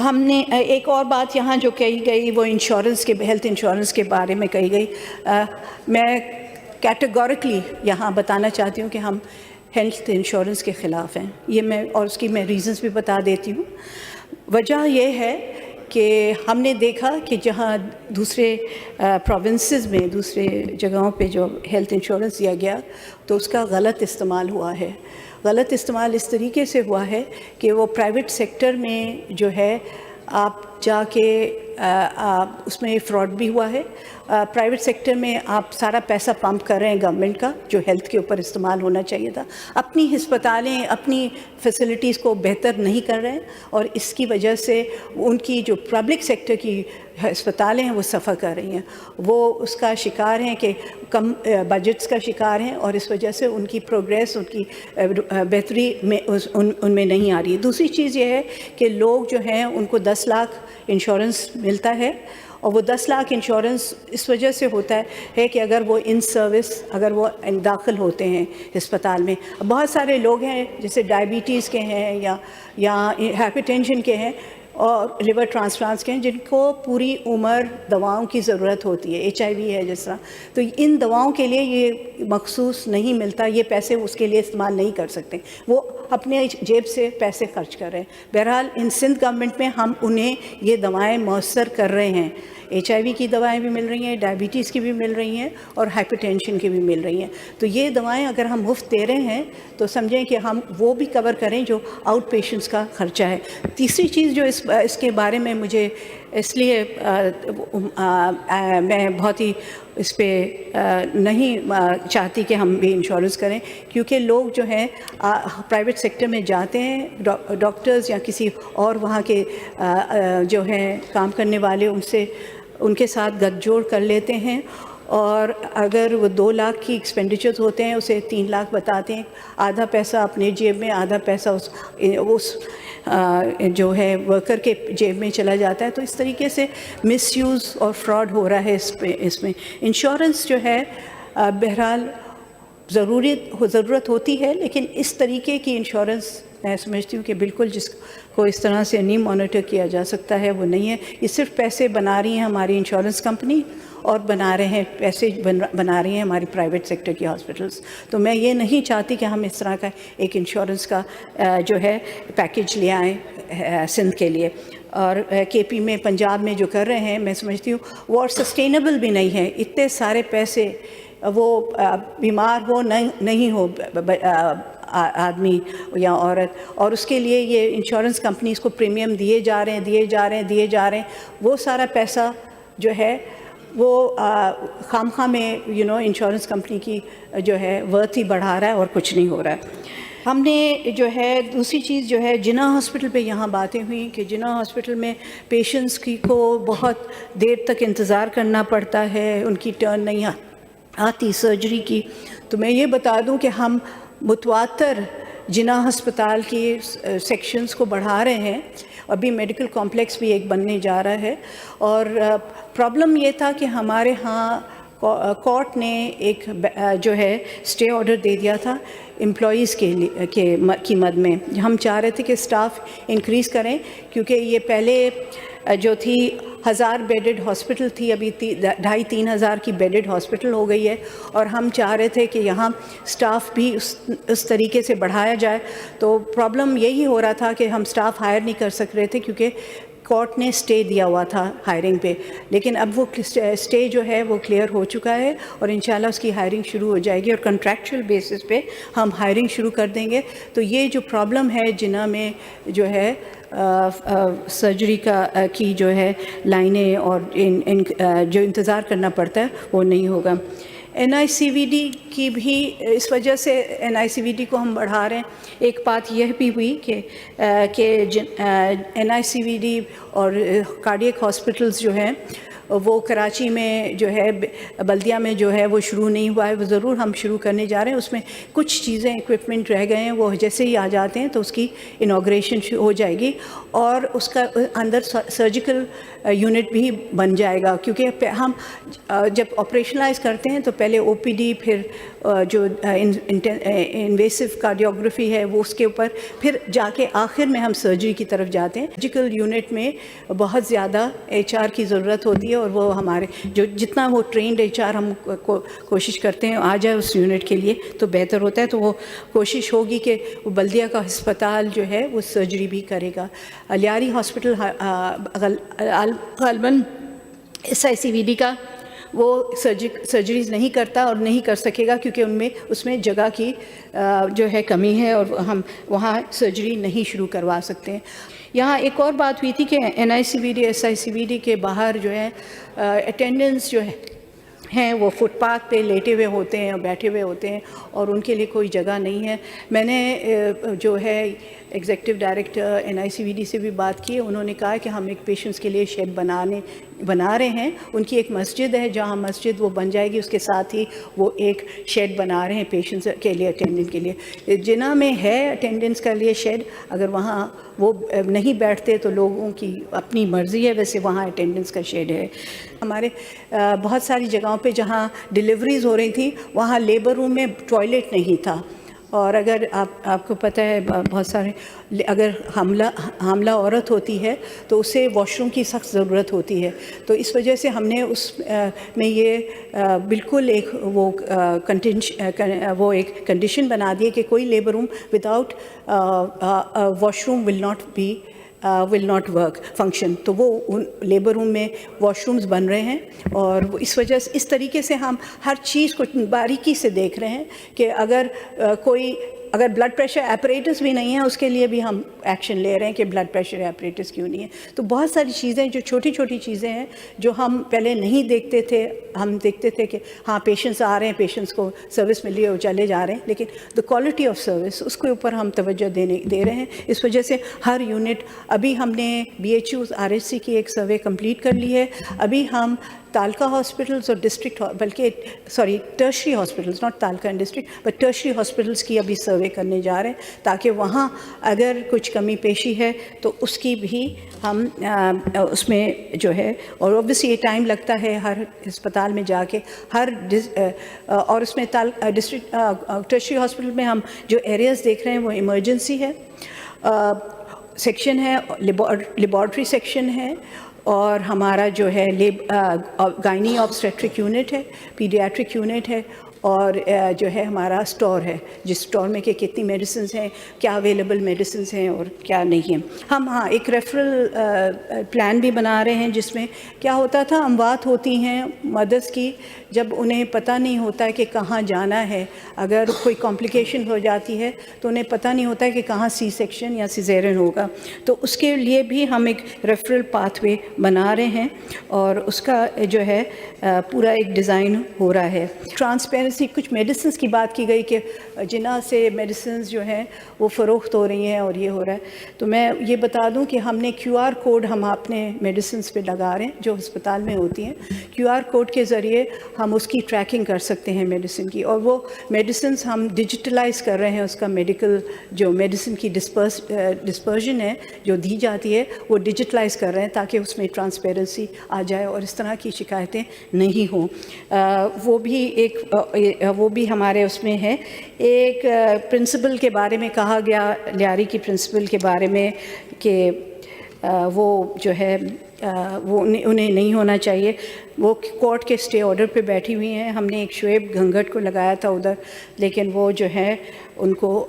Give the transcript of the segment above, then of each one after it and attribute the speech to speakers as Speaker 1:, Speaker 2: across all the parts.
Speaker 1: ہم نے ایک اور بات یہاں جو کہی گئی وہ انشورنس کے ہیلتھ انشورنس کے بارے میں کہی گئی. میں کیٹیگوریکلی یہاں بتانا چاہتی ہوں کہ ہم ہیلتھ انشورنس کے خلاف ہیں. یہ میں اور اس کی میں ریزنز بھی بتا دیتی ہوں. وجہ یہ ہے کہ ہم نے دیکھا کہ جہاں دوسرے پروونسز میں دوسرے جگہوں پہ جو ہیلتھ انشورنس دیا گیا تو اس کا غلط استعمال ہوا ہے. غلط استعمال اس طریقے سے ہوا ہے کہ وہ پرائیویٹ سیکٹر میں جو ہے آپ جا کے اس میں فراڈ بھی ہوا ہے. پرائیویٹ سیکٹر میں آپ سارا پیسہ پمپ کر رہے ہیں گورنمنٹ کا جو ہیلتھ کے اوپر استعمال ہونا چاہیے تھا. اپنی ہسپتالیں اپنی فیسلٹیز کو بہتر نہیں کر رہے ہیں اور اس کی وجہ سے ان کی جو پبلک سیکٹر کی ہسپتالیں ہیں وہ سفر کر رہی ہیں. وہ اس کا شکار ہیں کہ کم بجٹس کا شکار ہیں اور اس وجہ سے ان کی پروگریس ان کی بہتری میں ان میں نہیں آ رہی ہے. دوسری چیز یہ ہے کہ لوگ جو ہیں ان کو 10 لاکھ انشورنس ملتا ہے اور وہ 10 لاکھ انشورنس اس وجہ سے ہوتا ہے کہ اگر وہ ان سروس اگر وہ داخل ہوتے ہیں ہسپتال میں. بہت سارے لوگ ہیں جیسے ڈائبٹیز کے ہیں یا ہائپر ٹینشن کے ہیں اور لیور ٹرانسپلانٹس کے ہیں جن کو پوری عمر دواؤں کی ضرورت ہوتی ہے. HIV ہے جس طرح, تو ان دواؤں کے لیے یہ مخصوص نہیں ملتا, یہ پیسے اس کے لیے استعمال نہیں کر سکتے, وہ اپنے جیب سے پیسے خرچ کر رہے ہیں. بہرحال ان سندھ گورنمنٹ میں ہم انہیں یہ دوائیں میسر کر رہے ہیں. HIV کی دوائیں بھی مل رہی ہیں, ڈائبٹیز کی بھی مل رہی ہیں اور ہائپر ٹینشن کی بھی مل رہی ہیں. تو یہ دوائیں اگر ہم مفت دے رہے ہیں تو سمجھیں کہ ہم وہ بھی کور کریں جو آؤٹ پیشنٹس کا خرچہ ہے. تیسری چیز جو اس کے بارے میں مجھے اس لیے میں بہت ہی اس پہ نہیں چاہتی کہ ہم بھی انشورنس کریں, کیونکہ لوگ جو ہیں پرائیویٹ سیکٹر میں جاتے ہیں, ڈاکٹرز یا کسی اور وہاں کے جو ہیں کام کرنے والے ان کے ساتھ گٹھ جوڑ کر لیتے ہیں اور اگر وہ 2 لاکھ کی ایکسپینڈیچرز ہوتے ہیں اسے 3 لاکھ بتاتے ہیں. آدھا پیسہ اپنے جیب میں, آدھا پیسہ اس جو ہے ورکر کے جیب میں چلا جاتا ہے. تو اس طریقے سے مس یوز اور فراڈ ہو رہا ہے اس میں. انشورنس جو ہے بہرحال ضرورت ہوتی ہے, لیکن اس طریقے کی انشورنس میں سمجھتی ہوں کہ بالکل جس کو اس طرح سے نہیں مانیٹر کیا جا سکتا ہے وہ نہیں ہے. یہ صرف پیسے بنا رہی ہیں ہماری انشورنس کمپنی اور بنا رہی ہیں ہماری پرائیویٹ سیکٹر کی ہاسپٹلس. تو میں یہ نہیں چاہتی کہ ہم اس طرح کا ایک انشورنس کا جو ہے پیکیج لے آئیں سندھ کے لیے. اور KP میں پنجاب میں جو کر رہے ہیں میں سمجھتی ہوں وہ اور سسٹینیبل بھی نہیں ہے. اتنے سارے پیسے وہ بیمار ہو نہیں ہو آدمی یا عورت, اور اس کے لیے یہ انشورنس کمپنیز کو پریمیم دیے جا رہے ہیں. وہ سارا پیسہ جو ہے وہ خواہ میں انشورنس کمپنی کی جو ہے ورتھ ہی بڑھا رہا ہے اور کچھ نہیں ہو رہا ہے. ہم نے جو ہے دوسری چیز جو ہے جناح ہاسپٹل پہ یہاں باتیں ہوئیں کہ جناح ہاسپٹل میں پیشنٹس کو بہت دیر تک انتظار کرنا پڑتا ہے, ان کی ٹرن نہیں آتی سرجری کی. تو میں یہ بتا دوں کہ ہم متواتر جناح ہسپتال کی سیکشنز کو بڑھا رہے ہیں. ابھی میڈیکل کمپلیکس بھی ایک بننے جا رہا ہے. اور پرابلم یہ تھا کہ ہمارے ہاں کورٹ نے ایک جو ہے اسٹے آرڈر دے دیا تھا امپلائیز کی مد میں. ہم چاہ رہے تھے کہ اسٹاف انکریز کریں, کیونکہ یہ پہلے جو تھی 1000 بیڈڈ ہاسپٹل تھی, ابھی 2500-3000 ہزار کی بیڈڈ ہاسپٹل ہو گئی ہے. اور ہم چاہ رہے تھے کہ یہاں سٹاف بھی اس طریقے سے بڑھایا جائے. تو پرابلم یہی ہو رہا تھا کہ ہم سٹاف ہائر نہیں کر سک رہے تھے کیونکہ کورٹ نے اسٹے دیا ہوا تھا ہائرنگ پہ. لیکن اب وہ اسٹے جو ہے وہ کلیئر ہو چکا ہے اور انشاءاللہ اس کی ہائرنگ شروع ہو جائے گی اور کنٹریکچوئل بیسس پہ ہم ہائرنگ شروع کر دیں گے. تو یہ جو پرابلم ہے جناح میں جو ہے سرجری کی جو ہے لائنیں اور جو انتظار کرنا پڑتا ہے وہ نہیں ہوگا. NICVD کی بھی اس وجہ سے NICVD کو ہم بڑھا رہے ہیں. ایک بات یہ بھی ہوئی کہ NICVD اور کارڈیک ہاسپٹلز جو ہیں وہ کراچی میں جو ہے بلدیہ میں جو ہے وہ شروع نہیں ہوا ہے، وہ ضرور ہم شروع کرنے جا رہے ہیں. اس میں کچھ چیزیں ایکوپمنٹ رہ گئے ہیں، وہ جیسے ہی آ جاتے ہیں تو اس کی انوگریشن ہو جائے گی، اور اس کا اندر سرجیکل یونٹ بھی بن جائے گا. کیونکہ ہم جب آپریشنلائز کرتے ہیں تو پہلے او پی ڈی، پھر جو انویسو کارڈیوگرافی ہے وہ اس کے اوپر، پھر جا کے آخر میں ہم سرجری کی طرف جاتے ہیں. سرجیکل یونٹ میں بہت زیادہ ایچ آر کی ضرورت ہوتی ہے، اور وہ ہمارے جتنا وہ ٹرینڈ ایچ آر ہم کوشش کرتے ہیں آ جائے اس یونٹ کے لیے تو بہتر ہوتا ہے. تو وہ کوشش ہوگی کہ وہ بلدیہ کا ہسپتال جو ہے وہ سرجری بھی کرے گا. لیاری ہاسپٹل غالباً S I C V D کا وہ سرجریز نہیں کرتا اور نہیں کر سکے گا، کیونکہ اس میں جگہ کی جو ہے کمی ہے، اور ہم وہاں سرجری نہیں شروع کروا سکتے. یہاں ایک اور بات ہوئی تھی کہ N I C V D, S I C V D کے باہر جو ہے اٹینڈنس جو ہیں وہ فٹ پاتھ پہ لیٹے ہوئے ہوتے ہیں اور بیٹھے ہوئے ہوتے ہیں، اور ان کے لیے کوئی جگہ نہیں ہے. میں نے جو ہے executive director N I C V D سے بھی بات کی. انہوں نے کہا کہ ہم ایک پیشنٹس کے لیے شیڈ بنا رہے ہیں. ان کی ایک مسجد ہے، جہاں مسجد وہ بن جائے گی، اس کے ساتھ ہی وہ ایک شیڈ بنا رہے ہیں پیشنٹس کے لیے، اٹینڈنٹ کے لیے. جنہ میں ہے اٹینڈنس کے لیے شیڈ، اگر وہاں وہ نہیں بیٹھتے تو لوگوں کی اپنی مرضی ہے، ویسے وہاں اٹینڈنس کا شیڈ ہے. ہمارے بہت ساری جگہوں پہ جہاں ڈیلیوریز ہو رہی تھیں وہاں لیبر روم میں ٹوائلٹ نہیں تھا، اور اگر آپ کو پتہ ہے بہت سارے اگر حاملہ عورت ہوتی ہے تو اسے واش روم کی سخت ضرورت ہوتی ہے. تو اس وجہ سے ہم نے اس میں یہ بالکل ایک وہ ایک کنڈیشن بنا دی ہے کہ کوئی labour room without wash room will not work function. تو وہ ان لیبر روم میں واش رومز بن رہے ہیں، اور اس وجہ سے اس طریقے سے ہم ہر چیز کو باریکی سے دیکھ رہے ہیں کہ اگر بلڈ پریشر ایپریٹس بھی نہیں ہے اس کے لیے بھی ہم ایکشن لے رہے ہیں کہ بلڈ پریشر ایپریٹس کیوں نہیں ہے. تو بہت ساری چیزیں جو چھوٹی چھوٹی چیزیں ہیں جو ہم پہلے نہیں دیکھتے تھے. ہم دیکھتے تھے کہ ہاں پیشنٹس آ رہے ہیں، پیشنٹس کو سروس مل رہی ہے اور چلے جا رہے ہیں، لیکن دا کوالٹی آف سروس اس کے اوپر ہم توجہ دے رہے ہیں. اس وجہ سے ہر یونٹ، ابھی ہم نے B H U R H C کی ایک سروے کمپلیٹ کر لی ہے. ابھی ہم تالکا ہاسپٹلس اور district tertiary hospitals, not taluka and district but tertiary hospitals کی ابھی سروے کرنے جا رہے ہیں، تاکہ وہاں اگر کچھ کمی پیشی ہے تو اس کی بھی ہم اس میں جو ہے، اور اوبویسلی یہ ٹائم لگتا ہے ہر ہسپتال میں جا کے اور اس میں ڈسٹرکٹ ٹرشری ہاسپٹل میں ہم جو ایریاز دیکھ رہے ہیں وہ ایمرجنسی ہے سیکشن ہے، لیبارٹری سیکشن ہے، اور ہمارا جو ہے گائنی آبسٹریٹرک یونٹ ہے، پیڈیاٹرک یونٹ ہے، اور جو ہے ہمارا اسٹور ہے، جس اسٹور میں کہ کتنی میڈیسنز ہیں، کیا اویلیبل میڈیسنز ہیں اور کیا نہیں ہیں. ہم ایک ریفرل پلان بھی بنا رہے ہیں، جس میں کیا ہوتا تھا، اموات ہوتی ہیں مدرس کی، جب انہیں پتہ نہیں ہوتا ہے کہ کہاں جانا ہے، اگر کوئی کمپلیکیشن ہو جاتی ہے تو انہیں پتہ نہیں ہوتا ہے کہ کہاں سی سیکشن یا سیزیرین ہوگا. تو اس کے لیے بھی ہم ایک ریفرل پاتھ وے بنا رہے ہیں، اور اس کا جو ہے پورا ایک ڈیزائن ہو رہا ہے. ٹرانسپیرنسی، کچھ میڈیسنز کی بات کی گئی کہ جنہ سے میڈیسنز جو ہیں وہ فروخت ہو رہی ہیں اور یہ ہو رہا ہے. تو میں یہ بتا دوں کہ ہم نے کیو آر کوڈ ہم اپنے میڈیسنز پہ لگا رہے ہیں جو ہسپتال میں ہوتی ہیں. کیو آر کوڈ کے ذریعے ہم اس کی ٹریکنگ کر سکتے ہیں میڈیسن کی، اور وہ میڈیسنز ہم ڈیجیٹلائز کر رہے ہیں. اس کا جو میڈیسن کی ڈسپرژن ہے جو دی جاتی ہے وہ ڈیجیٹلائز کر رہے ہیں، تاکہ اس میں ٹرانسپیرنسی آ جائے اور اس طرح کی شکایتیں نہیں ہوں. وہ بھی ہمارے اس میں ہے. ایک پرنسپل کے بارے میں کہا گیا، لیاری کی پرنسپل کے بارے میں، کہ وہ جو ہے وہ انہیں نہیں ہونا چاہیے. وہ کورٹ کے اسٹے آرڈر پہ بیٹھی ہوئی ہیں. ہم نے ایک شعیب گھنگھٹ کو لگایا تھا ادھر، لیکن وہ جو ہے ان کو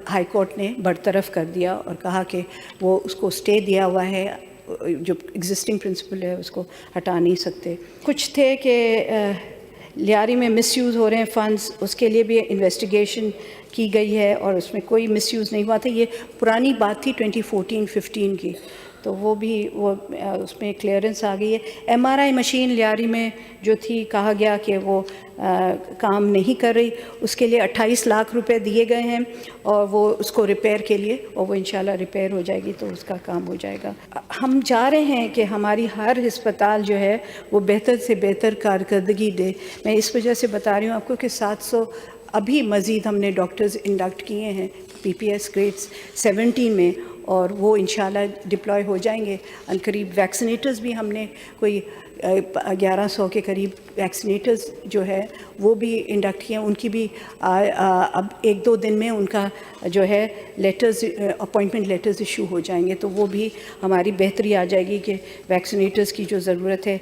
Speaker 1: ہائی کورٹ نے برطرف کر دیا اور کہا کہ وہ اس کو اسٹے دیا ہوا ہے، جو ایگزسٹنگ پرنسپل ہے اس کو ہٹا نہیں سکتے. کچھ تھے کہ لیاری میں مس یوز ہو رہے ہیں فنڈز، اس کے لیے بھی انویسٹیگیشن کی گئی ہے اور اس میں کوئی مس یوز نہیں ہوا تھا. یہ پرانی بات تھی 2014-15 کی. تو وہ بھی اس میں کلیئرنس آ گئی ہے۔ MRI مشین لیاری میں جو تھی کہا گیا کہ وہ کام نہیں کر رہی، اس کے لیے 28 لاکھ روپے دیے گئے ہیں اور وہ اس کو ریپیئر کے لیے، اور وہ انشاءاللہ ریپیئر ہو جائے گی تو اس کا کام ہو جائے گا۔ ہم چاہ رہے ہیں کہ ہماری ہر ہسپتال جو ہے وہ بہتر سے بہتر کارکردگی دے۔ میں اس وجہ سے بتا رہی ہوں آپ کو کہ 700 ابھی مزید ہم نے ڈاکٹرز انڈکٹ کیے ہیں PPS گریڈس 17 میں، اور وہ انشاءاللہ ڈپلوائے ہو جائیں گے ان قریب۔ ویکسینیٹرز بھی ہم نے کوئی 1100 کے قریب ویکسینیٹرز جو ہے وہ بھی انڈکٹ کیے ہیں، ان کی بھی اب 1-2 دن میں ان کا جو ہے لیٹرز، اپوائنٹمنٹ لیٹرز ایشو ہو جائیں گے، تو وہ بھی ہماری بہتری آ جائے گی کہ ویکسینیٹرز کی جو ضرورت ہے